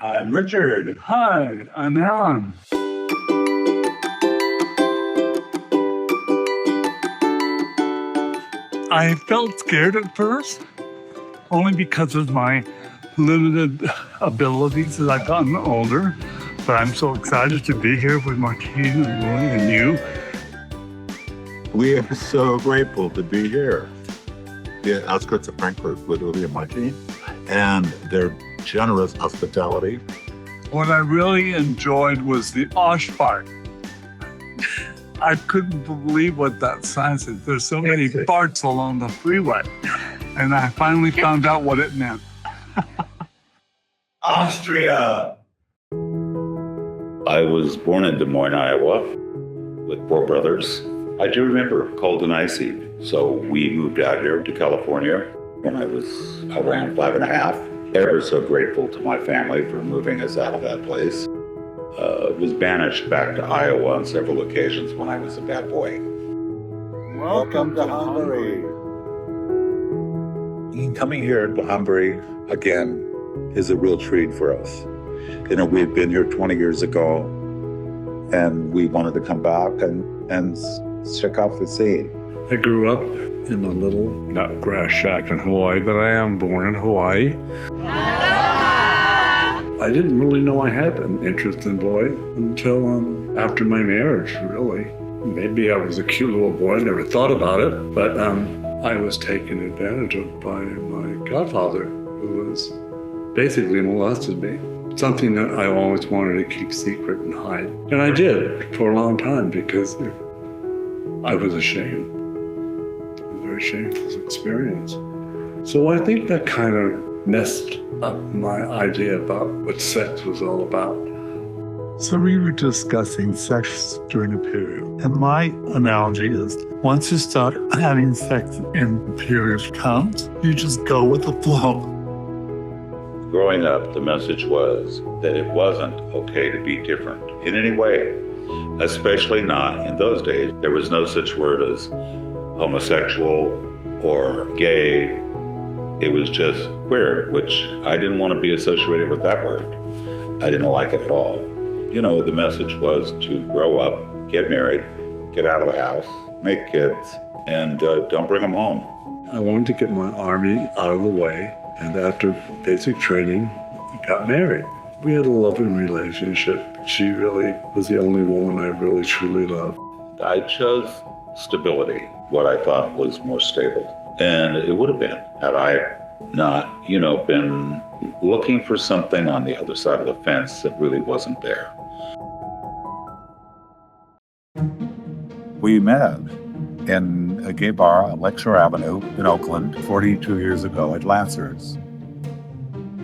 I'm Richard. Hi, I'm Allan. I felt scared at first, only because of my limited abilities as I've gotten older. But I'm so excited to be here with Martine and Roy and you. We are so grateful to be here. The outskirts of Frankfurt with Uli and Martine, and their generous hospitality. What I really enjoyed was the Osh part. I couldn't believe what that sign said. There's so many farts along the freeway. And I finally found out what it meant. Austria! I was born in Des Moines, Iowa, with 4 brothers. I do remember cold and icy, so we moved out here to California when I was around 5 and a half. Ever so grateful to my family for moving us out of that place. Was banished back to Iowa on several occasions when I was a bad boy. Welcome to Hungary. Coming here to Hungary again is a real treat for us. You know, we've been here 20 years ago, and we wanted to come back and check out the scene. I grew up in a little, not grass shack in Hawaii, but I am born in Hawaii. I didn't really know I had an interest in boy until after my marriage, really. Maybe I was a cute little boy, never thought about it, but I was taken advantage of by my godfather, who was basically molested me. Something that I always wanted to keep secret and hide. And I did for a long time because I was ashamed. It was a very shameful experience. So I think that kind of messed up my idea about what sex was all about. So we were discussing sex during a period. And my analogy is once you start having sex and the period comes, you just go with the flow. Growing up, the message was that it wasn't okay to be different in any way, especially not in those days. There was no such word as homosexual or gay. It was just queer, which I didn't want to be associated with that word. I didn't like it at all. You know, the message was to grow up, get married, get out of the house, make kids, and don't bring them home. I wanted to get my army out of the way, and after basic training, I got married. We had a loving relationship. She really was the only woman I really truly loved. I chose stability, what I thought was more stable. And it would have been had I not, been looking for something on the other side of the fence that really wasn't there. We met in a gay bar on Lecture Avenue in Oakland 42 years ago at Lancers.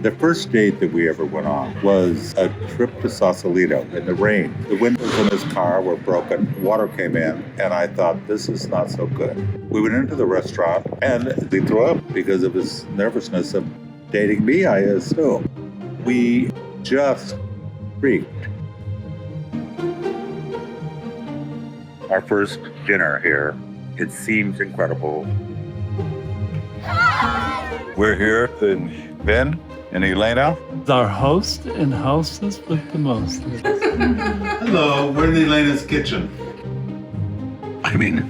The first date that we ever went on was a trip to Sausalito in the rain. The windows in his car were broken, water came in, and I thought, this is not so good. We went into the restaurant, and he threw up because of his nervousness of dating me, I assume. We just freaked. Our first dinner here, it seems incredible. We're here in Ben and Elena. Our host and hostess with the most. Hello, we're in Elena's kitchen. I mean,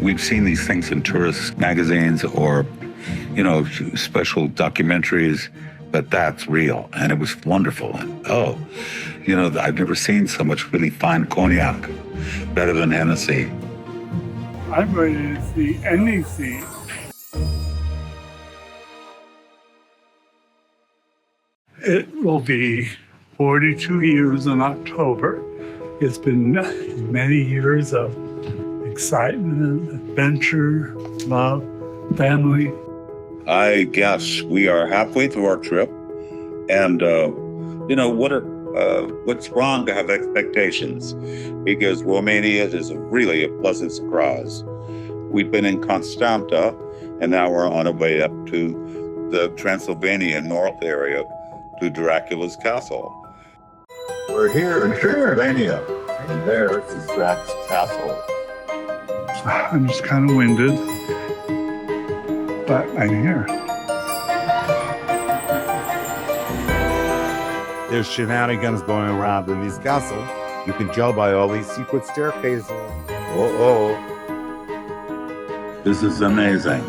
we've seen these things in tourist magazines or, special documentaries, but that's real. And it was wonderful. And, I've never seen so much really fine cognac, better than Hennessy. I'm ready to see anything. It will be 42 years in October. It's been many years of excitement, adventure, love, family. I guess we are halfway through our trip. And, what's wrong to have expectations? Because Romania is really a pleasant surprise. We've been in Constanta, and now we're on our way up to the Transylvania north area to Dracula's castle. We're here in Transylvania, and there is Drac's castle. I'm just kind of winded, but I'm here. There's shenanigans going around in this castle. You can tell by all these secret staircases. This is amazing.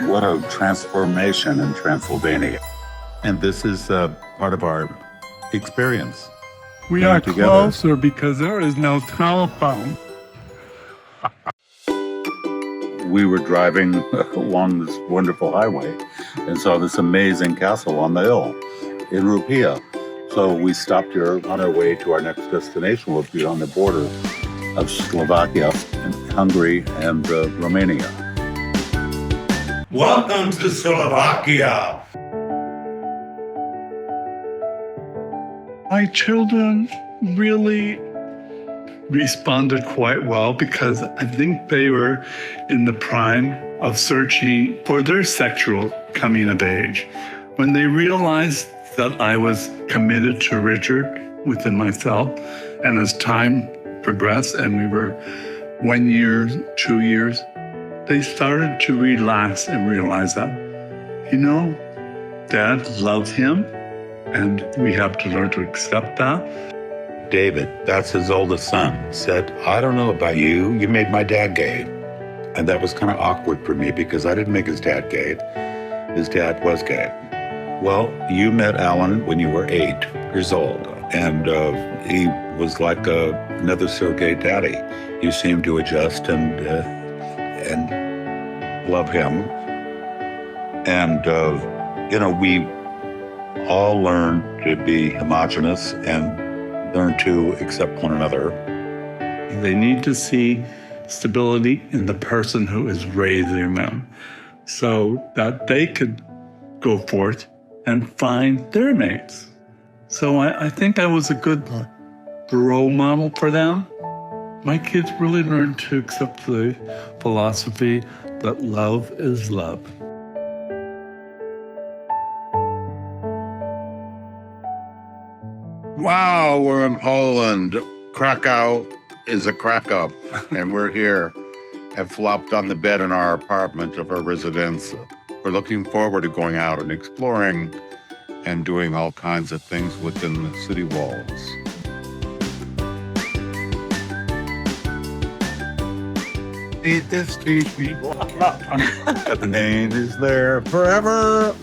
What a transformation in Transylvania. And this is part of our experience. We Getting are together. closer because there is no telephone. We were driving along this wonderful highway and saw this amazing castle on the hill in Rupia. So we stopped here on our way to our next destination, which will be on the border of Slovakia and Hungary and Romania. Welcome to Slovakia. My children really responded quite well because I think they were in the prime of searching for their sexual coming of age. When they realized that I was committed to Richard within myself, and as time progressed and we were 1 year, 2 years, they started to relax and realize that, Dad loves him, and we have to learn to accept that. David, that's his oldest son, said, I don't know about you, you made my dad gay. And that was kind of awkward for me because I didn't make his dad gay. His dad was gay. Well, you met Allan when you were 8 years old, and he was like another Sergei daddy. You seemed to adjust and love him. And, we all learned to be homogenous and learn to accept one another. They need to see stability in the person who is raising them so that they could go forth and find their mates. So I think I was a good role model for them. My kids really learned to accept the philosophy that love is love. Wow, we're in Poland. Krakow is a crack up, and we're here and flopped on the bed in our apartment of our residence. We're looking forward to going out and exploring and doing all kinds of things within the city walls. Eat this street people. The name is there forever.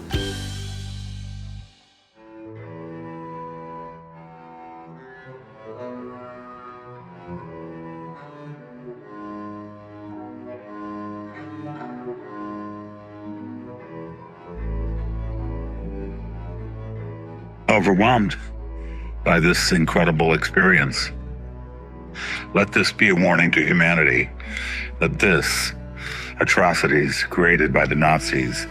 Overwhelmed by this incredible experience. Let this be a warning to humanity that this atrocities created by the Nazis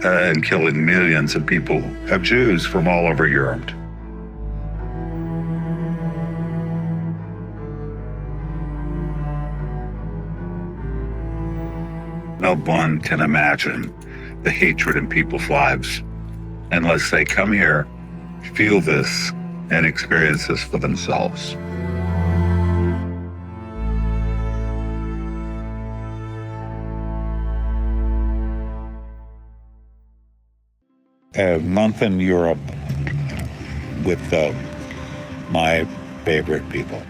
and killing millions of people of Jews from all over Europe. No one can imagine the hatred in people's lives unless they come here, feel this, and experience this for themselves. A month in Europe with my favorite people.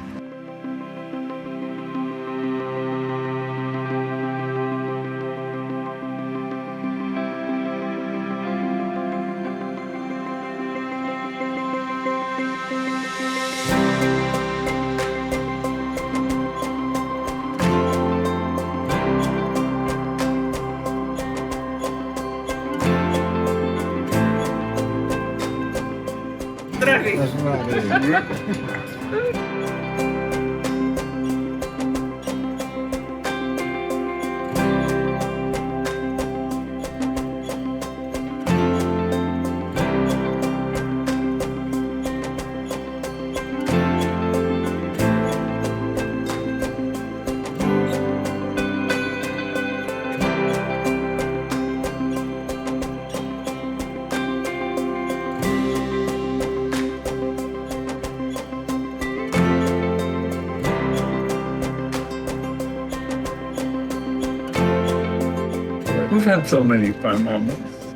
We've had so many fun moments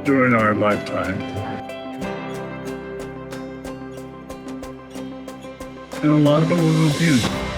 during our lifetime. and a lot of it was abused.